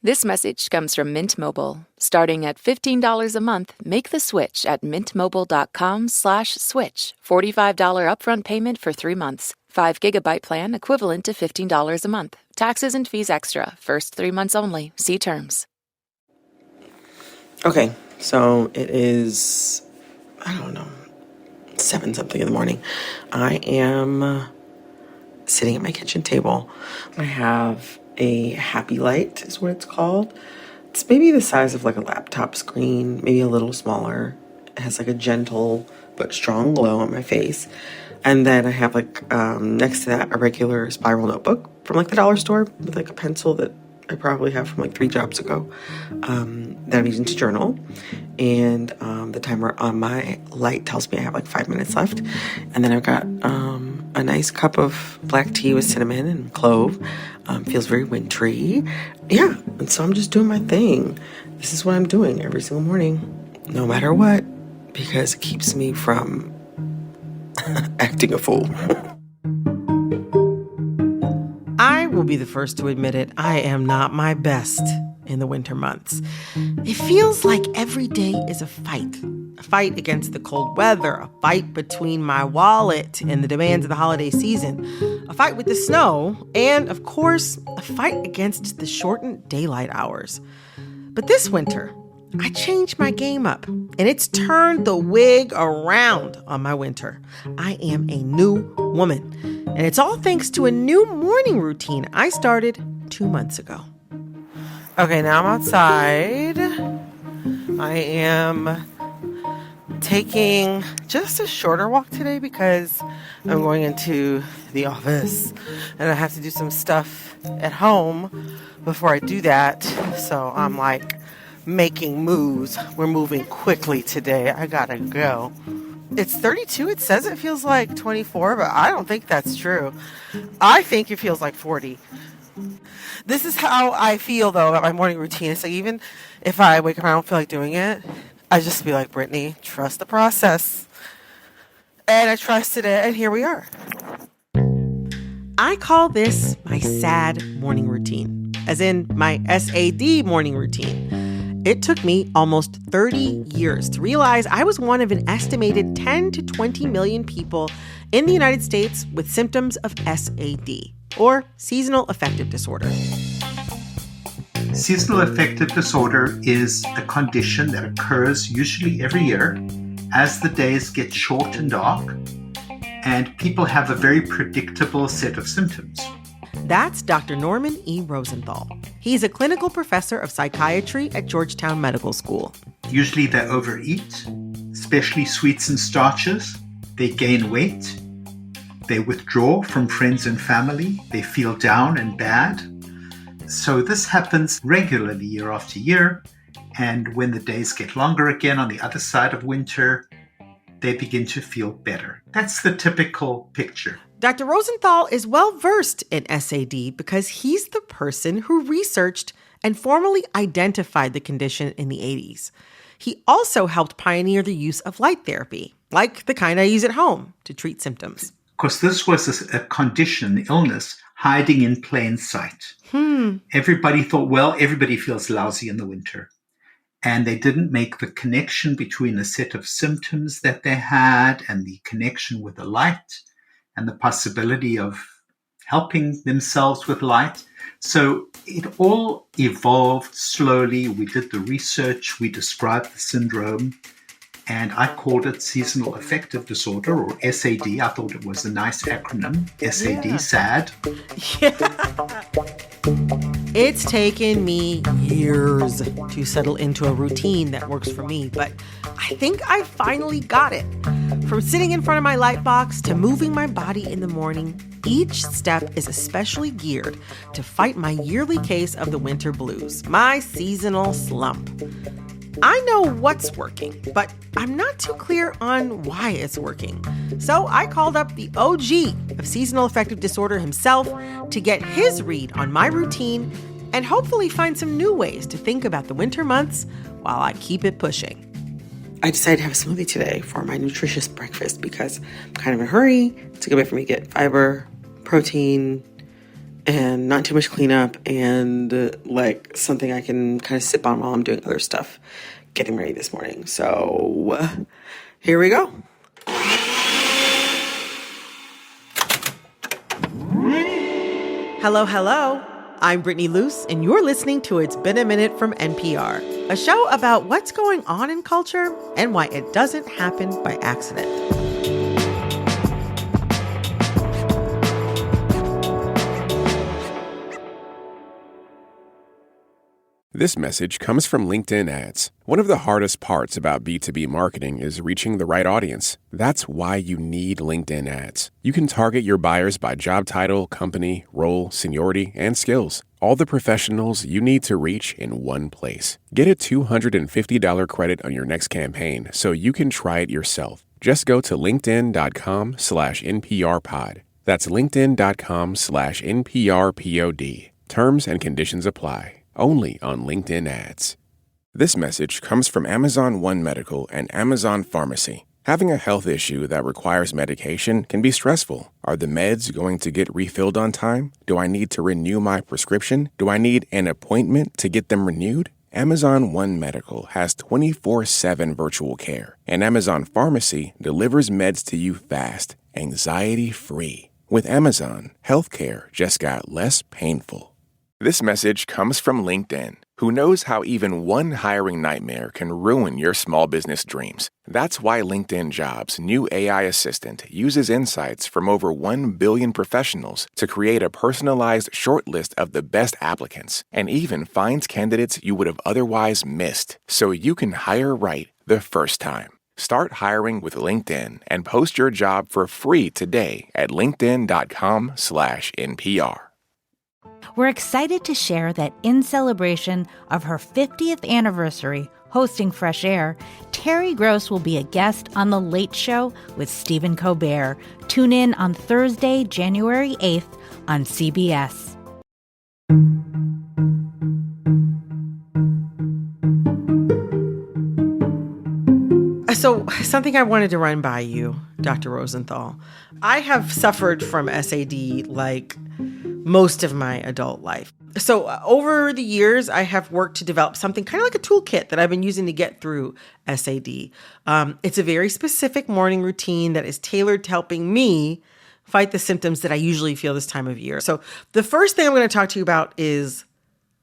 This message comes from Mint Mobile. Starting at $15 a month, make the switch at mintmobile.com/switch. $45 upfront payment for 3 months. 5 gigabyte plan equivalent to $15 a month. Taxes and fees extra. First 3 months only. See terms. Okay, so it is, 7 something in the morning. I am sitting at my kitchen table. I have a Happy Light is what it's called. It's maybe the size of like a laptop screen, maybe a little smaller. It has like a gentle but strong glow on my face. And then I have like next to that a regular spiral notebook from like the dollar store with like a pencil that I probably have from like 3 jobs ago that I'm using to journal. And the timer on my light tells me I have like 5 minutes left. And then I've got a nice cup of black tea with cinnamon and clove. Feels very wintry. Yeah, and so I'm just doing my thing. This is what I'm doing every single morning, no matter what, because it keeps me from acting a fool. I will be the first to admit it. I am not my best in the winter months. It feels like every day is a fight. A fight against the cold weather, a fight between my wallet and the demands of the holiday season, a fight with the snow, and, of course, a fight against the shortened daylight hours. But this winter, I changed my game up, and it's turned the wig around on my winter. I am a new woman, and it's all thanks to a new morning routine I started 2 months ago. Okay, now I'm outside. I am taking just a shorter walk today because I'm going into the office and I have to do some stuff at home before I do that. So I'm like making moves. We're moving quickly today. I gotta go. It's 32. It says it feels like 24, but I don't think that's true. I think it feels like 40. This is how I feel, though, about my morning routine. It's like even if I wake up and I don't feel like doing it, I just be like, Brittany, trust the process. And I trusted it, and here we are. I call this my sad morning routine, as in my SAD morning routine. It took me almost 30 years to realize I was one of an estimated 10 to 20 million people in the United States with symptoms of SAD, or seasonal affective disorder. Seasonal affective disorder is a condition that occurs usually every year as the days get short and dark, and people have a very predictable set of symptoms. That's Dr. Norman E. Rosenthal. He's a clinical professor of psychiatry at Georgetown Medical School. Usually they overeat, especially sweets and starches. They gain weight. They withdraw from friends and family. They feel down and bad. So this happens regularly year after year. And when the days get longer again on the other side of winter, they begin to feel better. That's the typical picture. Dr. Rosenthal is well-versed in SAD because he's the person who researched and formally identified the condition in the 80s. He also helped pioneer the use of light therapy, like the kind I use at home to treat symptoms. Because this was a condition, illness, hiding in plain sight. Everybody thought, well, everybody feels lousy in the winter. And they didn't make the connection between a set of symptoms that they had and the connection with the light and the possibility of helping themselves with light. So it all evolved slowly. We did the research, we described the syndrome, and I called it seasonal affective disorder, or SAD. I thought it was a nice acronym, SAD, SAD. Yeah. It's taken me years to settle into a routine that works for me, but I think I finally got it. From sitting in front of my light box to moving my body in the morning, each step is especially geared to fight my yearly case of the winter blues, my seasonal slump. I know what's working, but I'm not too clear on why it's working. So I called up the OG of seasonal affective disorder himself to get his read on my routine and hopefully find some new ways to think about the winter months while I keep it pushing. I decided to have a smoothie today for my nutritious breakfast because I'm kind of in a hurry. It's a good way for me to get fiber, protein, and not too much cleanup, and like something I can kind of sip on while I'm doing other stuff getting ready this morning. So here we go. Hello. I'm Brittany Luce, and you're listening to It's Been a Minute from NPR, a show about what's going on in culture and why it doesn't happen by accident. This message comes from LinkedIn ads. One of the hardest parts about B2B marketing is reaching the right audience. That's why you need LinkedIn ads. You can target your buyers by job title, company, role, seniority, and skills. All the professionals you need to reach in one place. Get a $250 credit on your next campaign so you can try it yourself. Just go to linkedin.com/NPRpod. That's linkedin.com/NPRpod. Terms and conditions apply. Only on LinkedIn ads. This message comes from Amazon One Medical and Amazon Pharmacy. Having a health issue that requires medication can be stressful. Are the meds going to get refilled on time? Do I need to renew my prescription? Do I need an appointment to get them renewed? Amazon One Medical has 24/7 virtual care, and Amazon Pharmacy delivers meds to you fast, anxiety-free. With Amazon, healthcare just got less painful. This message comes from LinkedIn, who knows how even one hiring nightmare can ruin your small business dreams. That's why LinkedIn Jobs' new AI assistant uses insights from over 1 billion professionals to create a personalized shortlist of the best applicants, and even finds candidates you would have otherwise missed, so you can hire right the first time. Start hiring with LinkedIn and post your job for free today at linkedin.com/NPR. We're excited to share that in celebration of her 50th anniversary hosting Fresh Air, Terry Gross will be a guest on The Late Show with Stephen Colbert. Tune in on Thursday, January 8th on CBS. So, something I wanted to run by you, Dr. Rosenthal. I have suffered from SAD like most of my adult life. So over the years, I have worked to develop something kind of like a toolkit that I've been using to get through SAD. It's a very specific morning routine that is tailored to helping me fight the symptoms that I usually feel this time of year. So the first thing I'm going to talk to you about is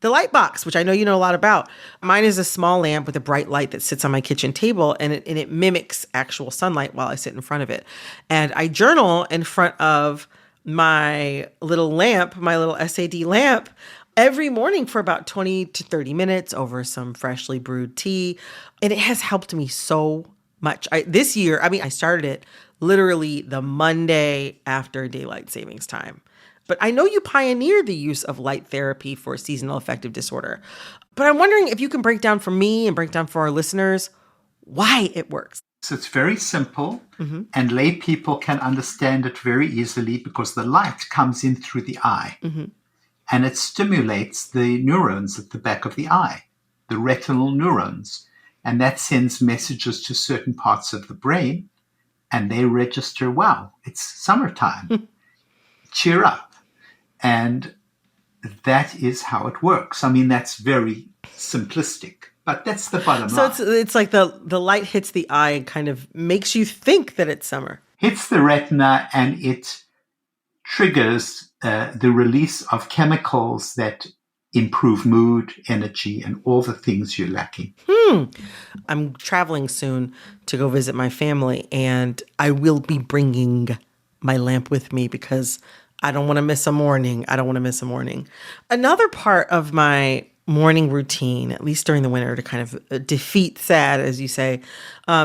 the light box, which I know you know a lot about. Mine is a small lamp with a bright light that sits on my kitchen table, and it mimics actual sunlight while I sit in front of it. And I journal in front of my little lamp, my little SAD lamp, every morning for about 20 to 30 minutes over some freshly brewed tea. And it has helped me so much. This year, I started it literally the Monday after daylight savings time. But I know you pioneered the use of light therapy for seasonal affective disorder. But I'm wondering if you can break down for me and break down for our listeners why it works. So it's very simple, and lay people can understand it very easily because the light comes in through the eye, and it stimulates the neurons at the back of the eye, the retinal neurons, and that sends messages to certain parts of the brain, and they register, wow, it's summertime, cheer up. And that is how it works. That's very simplistic. But that's the bottom line. So it's like the light hits the eye and kind of makes you think that it's summer. Hits the retina and it triggers the release of chemicals that improve mood, energy, and all the things you're lacking. I'm traveling soon to go visit my family, and I will be bringing my lamp with me because I don't want to miss a morning. Another part of my morning routine, at least during the winter, to kind of defeat SAD, as you say,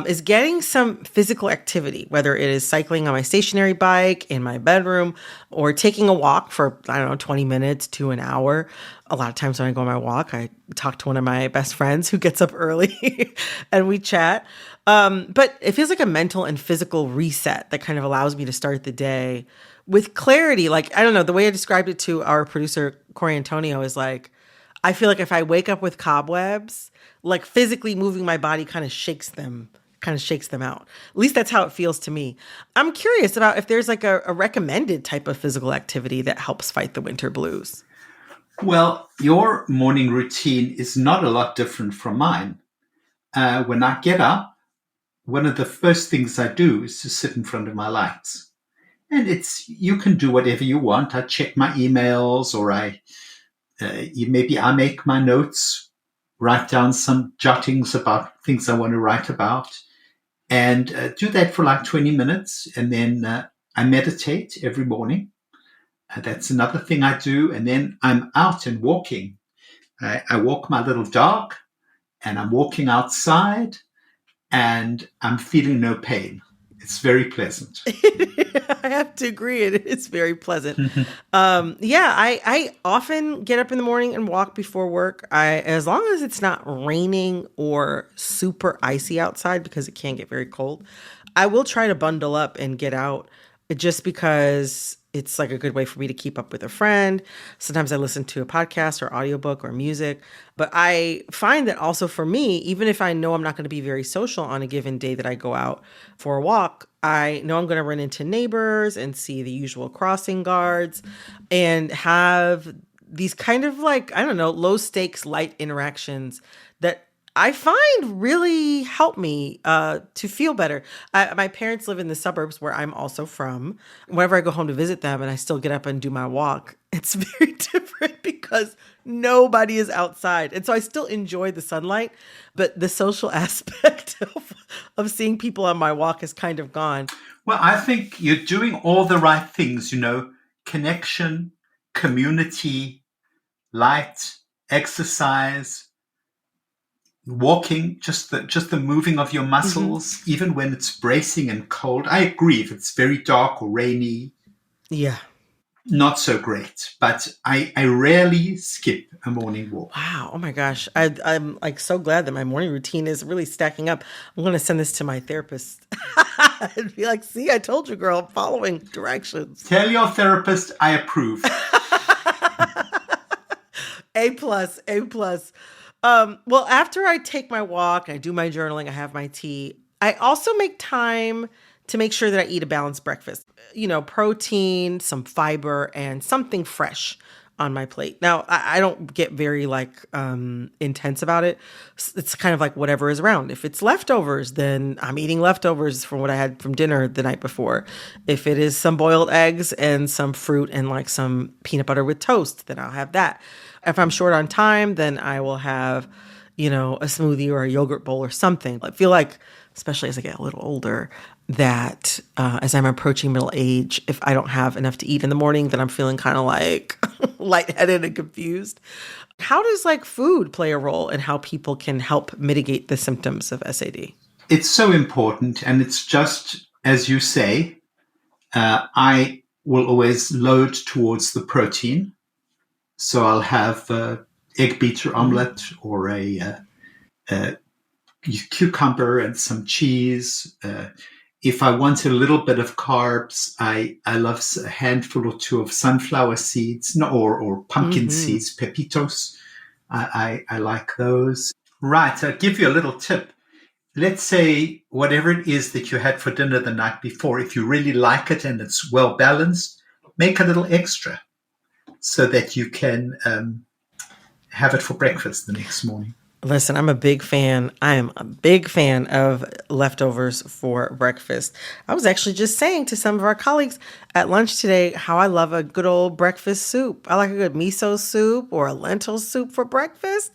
is getting some physical activity, whether it is cycling on my stationary bike in my bedroom or taking a walk for, 20 minutes to an hour. A lot of times when I go on my walk, I talk to one of my best friends who gets up early and we chat. But it feels like a mental and physical reset that kind of allows me to start the day with clarity. Like, I don't know, the way I described it to our producer, Corey Antonio, is like, I feel like if I wake up with cobwebs, like physically moving my body kind of shakes them kind of shakes them out. At least that's how it feels to me. I'm curious about if there's like a recommended type of physical activity that helps fight the winter blues. Well, your morning routine is not a lot different from mine. When I get up, one of the first things I do is to sit in front of my lights. And you can do whatever you want. I check my emails, or maybe I make my notes, write down some jottings about things I want to write about, and do that for like 20 minutes. And then I meditate every morning. That's another thing I do. And then I'm out and walking. I walk my little dog, and I'm walking outside, and I'm feeling no pain. It's very pleasant. I have to agree. It is very pleasant. I often get up in the morning and walk before work. As long as it's not raining or super icy outside, because it can get very cold, I will try to bundle up and get out, just because it's like a good way for me to keep up with a friend. Sometimes I listen to a podcast or audiobook or music. But I find that also for me, even if I know I'm not going to be very social on a given day that I go out for a walk, I know I'm going to run into neighbors and see the usual crossing guards and have these kind of like, I don't know, low stakes, light interactions that I find really help me to feel better. My parents live in the suburbs where I'm also from. Whenever I go home to visit them and I still get up and do my walk, it's very different because nobody is outside. And so I still enjoy the sunlight, but the social aspect of seeing people on my walk is kind of gone. Well, I think you're doing all the right things, connection, community, light, exercise, walking, just the moving of your muscles, even when it's bracing and cold. I agree, if it's very dark or rainy, not so great. But I rarely skip a morning walk. Wow. Oh my gosh. I'm like so glad that my morning routine is really stacking up. I'm going to send this to my therapist and be like, see, I told you, girl, I'm following directions. Tell your therapist I approve. A plus, A plus. Well, after I take my walk, I do my journaling, I have my tea, I also make time to make sure that I eat a balanced breakfast. Protein, some fiber, and something fresh on my plate. Now, I don't get very intense about it. It's kind of like whatever is around. If it's leftovers, then I'm eating leftovers from what I had from dinner the night before. If it is some boiled eggs and some fruit and like some peanut butter with toast, then I'll have that. If I'm short on time, then I will have, a smoothie or a yogurt bowl or something. I feel like, especially as I get a little older, that as I'm approaching middle age, if I don't have enough to eat in the morning, then I'm feeling kind of like lightheaded and confused. How does food play a role in how people can help mitigate the symptoms of SAD? It's so important. And it's just, as you say, I will always load towards the protein. So I'll have egg beater omelet or a cucumber and some cheese. If I want a little bit of carbs, I love a handful or two of sunflower seeds or pumpkin seeds, pepitos. I like those. Right. I'll give you a little tip. Let's say whatever it is that you had for dinner the night before, if you really like it and it's well balanced, make a little extra so that you can have it for breakfast the next morning. Listen, I'm a big fan. I am a big fan of leftovers for breakfast. I was actually just saying to some of our colleagues at lunch today how I love a good old breakfast soup. I like a good miso soup or a lentil soup for breakfast.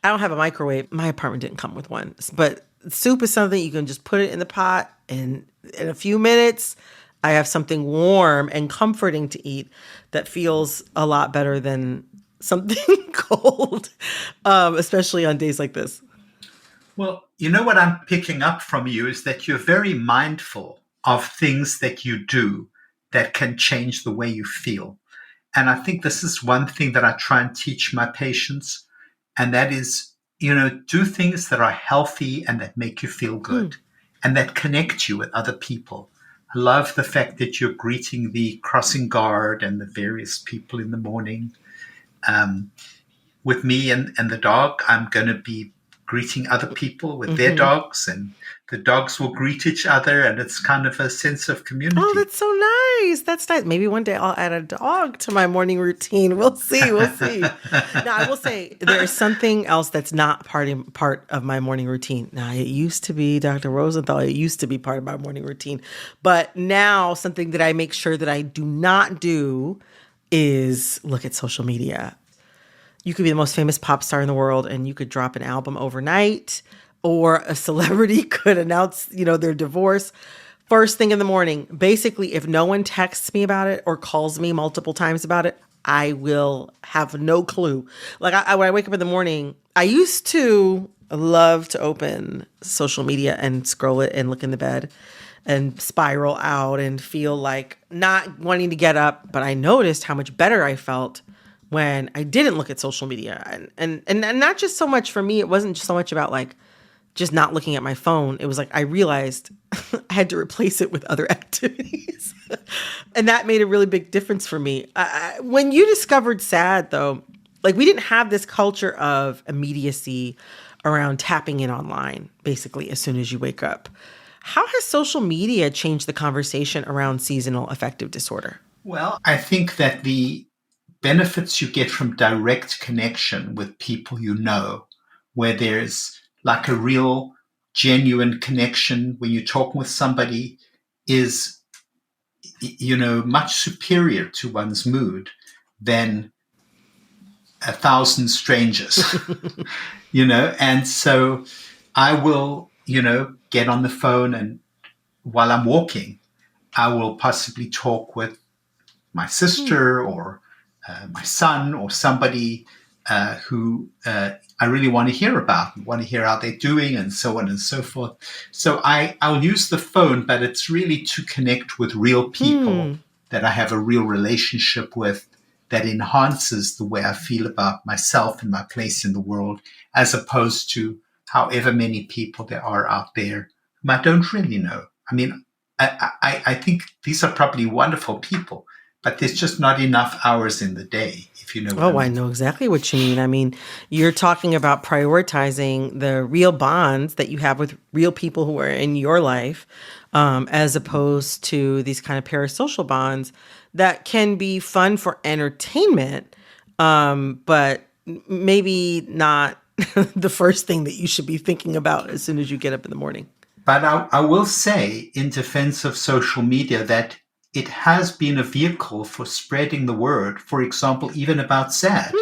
I don't have a microwave. My apartment didn't come with one. But soup is something you can just put it in the pot, and in a few minutes, I have something warm and comforting to eat that feels a lot better than something cold, especially on days like this. Well, what I'm picking up from you is that you're very mindful of things that you do that can change the way you feel. And I think this is one thing that I try and teach my patients, and that is, do things that are healthy and that make you feel good and that connect you with other people. I love the fact that you're greeting the crossing guard and the various people in the morning. With me and the dog, I'm going to be greeting other people with their dogs, and the dogs will greet each other, and it's kind of a sense of community. Oh, that's so nice. That's nice. Maybe one day I'll add a dog to my morning routine. We'll see. We'll see. Now, I will say there is something else that's not part of my morning routine. Now, it used to be, Dr. Rosenthal, it used to be part of my morning routine. But now something that I make sure that I do not do is look at social media. You could be the most famous pop star in the world and you could drop an album overnight, or a celebrity could announce, their divorce first thing in the morning. Basically, if no one texts me about it or calls me multiple times about it, I will have no clue. Like when I wake up in the morning, I used to love to open social media and scroll it and look in the bed and spiral out and feel like not wanting to get up. But I noticed how much better I felt when I didn't look at social media. And not just so much for me, it wasn't so much about like just not looking at my phone. It was like I realized I had to replace it with other activities. And that made a really big difference for me. When you discovered SAD, though, like we didn't have this culture of immediacy around tapping in online, basically, as soon as you wake up. How has social media changed the conversation around seasonal affective disorder? Well, I think that the benefits you get from direct connection with people where there's like a real genuine connection when you're talking with somebody, is much superior to one's mood than 1,000 strangers. And so I will get on the phone, and while I'm walking I will possibly talk with my sister or my son or somebody who I really want to hear about and want to hear how they're doing, and so on and so forth. So I'll use the phone, but it's really to connect with real people that I have a real relationship with, that enhances the way I feel about myself and my place in the world, as opposed to however many people there are out there whom I don't really know. I mean, I think these are probably wonderful people, but there's just not enough hours in the day, if you know what I mean. I know exactly what you mean. I mean, you're talking about prioritizing the real bonds that you have with real people who are in your life, as opposed to these kind of parasocial bonds that can be fun for entertainment, but maybe not the first thing that you should be thinking about as soon as you get up in the morning. But I will say, in defense of social media, that it has been a vehicle for spreading the word, for example, even about SAD.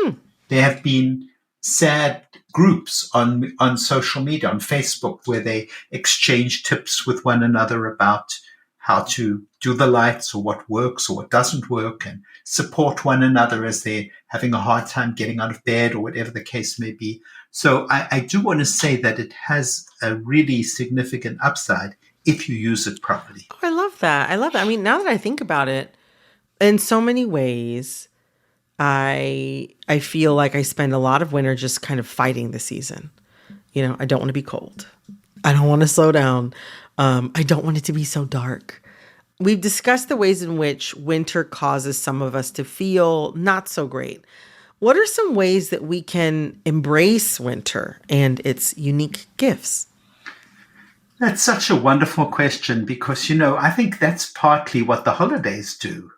There have been SAD groups on social media, on Facebook, where they exchange tips with one another about how to do the lights or what works or what doesn't work, and support one another as they're having a hard time getting out of bed or whatever the case may be. So I do want to say that it has a really significant upside if you use it properly. Oh, I love that. I mean, now that I think about it, in so many ways, I feel like I spend a lot of winter just kind of fighting the season. I don't want to be cold. I don't want to slow down. I don't want it to be so dark. We've discussed the ways in which winter causes some of us to feel not so great. What are some ways that we can embrace winter and its unique gifts? That's such a wonderful question, because, I think that's partly what the holidays do.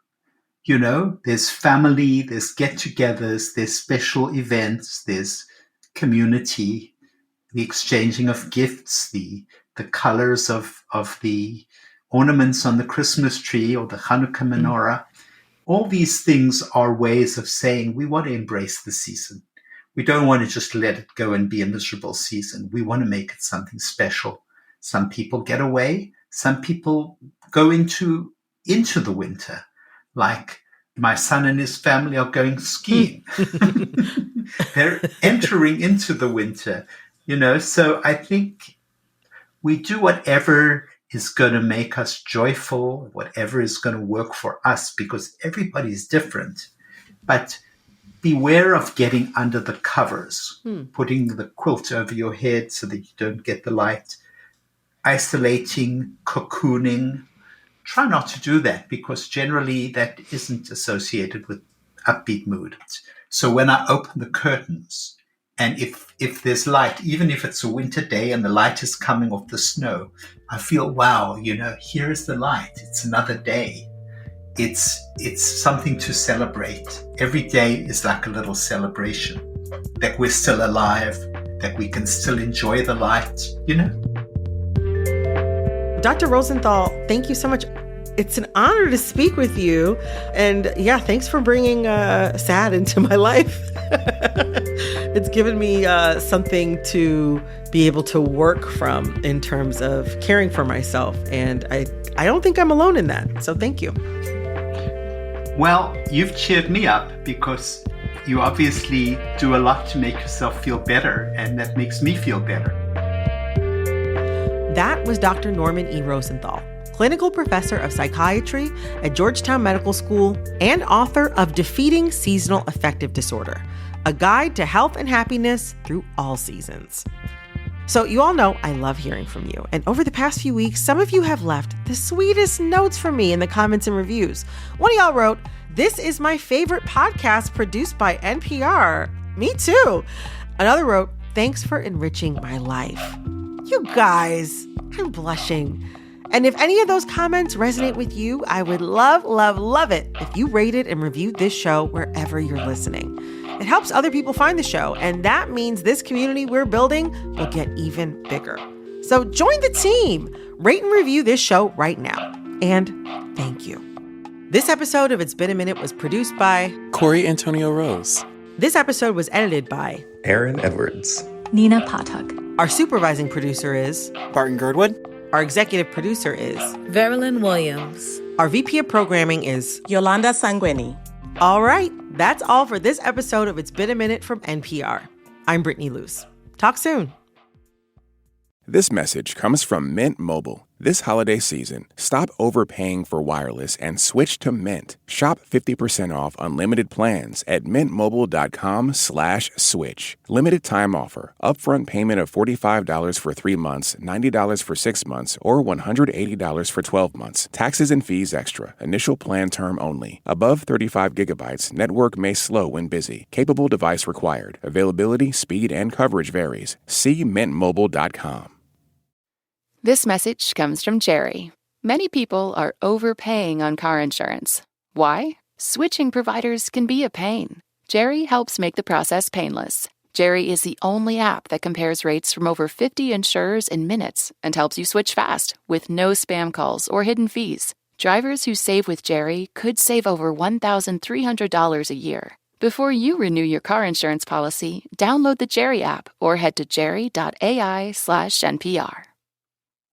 There's family, there's get-togethers, there's special events, there's community, the exchanging of gifts, the colors of the ornaments on the Christmas tree or the Hanukkah menorah. All these things are ways of saying we want to embrace the season. We don't want to just let it go and be a miserable season. We want to make it something special. Some people get away. Some people go into the winter. Like my son and his family are going skiing. They're entering into the winter, So I think we do whatever is going to make us joyful, whatever is going to work for us, because everybody's different. But beware of getting under the covers, putting the quilt over your head so that you don't get the light, isolating, cocooning. Try not to do that, because generally that isn't associated with upbeat mood. So when I open the curtains And if there's light, even if it's a winter day and the light is coming off the snow, I feel, wow, here is the light. It's another day. It's something to celebrate. Every day is like a little celebration that we're still alive, that we can still enjoy the light, Dr. Rosenthal, thank you so much. It's an honor to speak with you. And yeah, thanks for bringing SAD into my life. It's given me something to be able to work from in terms of caring for myself. And I don't think I'm alone in that. So thank you. Well, you've cheered me up because you obviously do a lot to make yourself feel better, and that makes me feel better. That was Dr. Norman E. Rosenthal, clinical professor of psychiatry at Georgetown Medical School and author of Defeating Seasonal Affective Disorder, a guide to health and happiness through all seasons. So you all know I love hearing from you. And over the past few weeks, some of you have left the sweetest notes for me in the comments and reviews. One of y'all wrote, "This is my favorite podcast produced by NPR." Me too. Another wrote, "Thanks for enriching my life." You guys, I'm blushing. And if any of those comments resonate with you, I would love, love, love it if you rated and reviewed this show wherever you're listening. It helps other people find the show, and that means this community we're building will get even bigger. So join the team. Rate and review this show right now. And thank you. This episode of It's Been a Minute was produced by Corey Antonio Rose. This episode was edited by Aaron Edwards. Nina Patak. Our supervising producer is Barton Girdwood. Our executive producer is Verilyn Williams. Our VP of programming is Yolanda Sanguini. All right, that's all for this episode of It's Been a Minute from NPR. I'm Brittany Luce. Talk soon. This message comes from Mint Mobile. This holiday season, stop overpaying for wireless and switch to Mint. Shop 50% off unlimited plans at mintmobile.com/switch. Limited time offer. Upfront payment of $45 for 3 months, $90 for 6 months, or $180 for 12 months. Taxes and fees extra. Initial plan term only. Above 35 gigabytes, network may slow when busy. Capable device required. Availability, speed, and coverage varies. See mintmobile.com. This message comes from Jerry. Many people are overpaying on car insurance. Why? Switching providers can be a pain. Jerry helps make the process painless. Jerry is the only app that compares rates from over 50 insurers in minutes and helps you switch fast with no spam calls or hidden fees. Drivers who save with Jerry could save over $1,300 a year. Before you renew your car insurance policy, download the Jerry app or head to jerry.ai/NPR.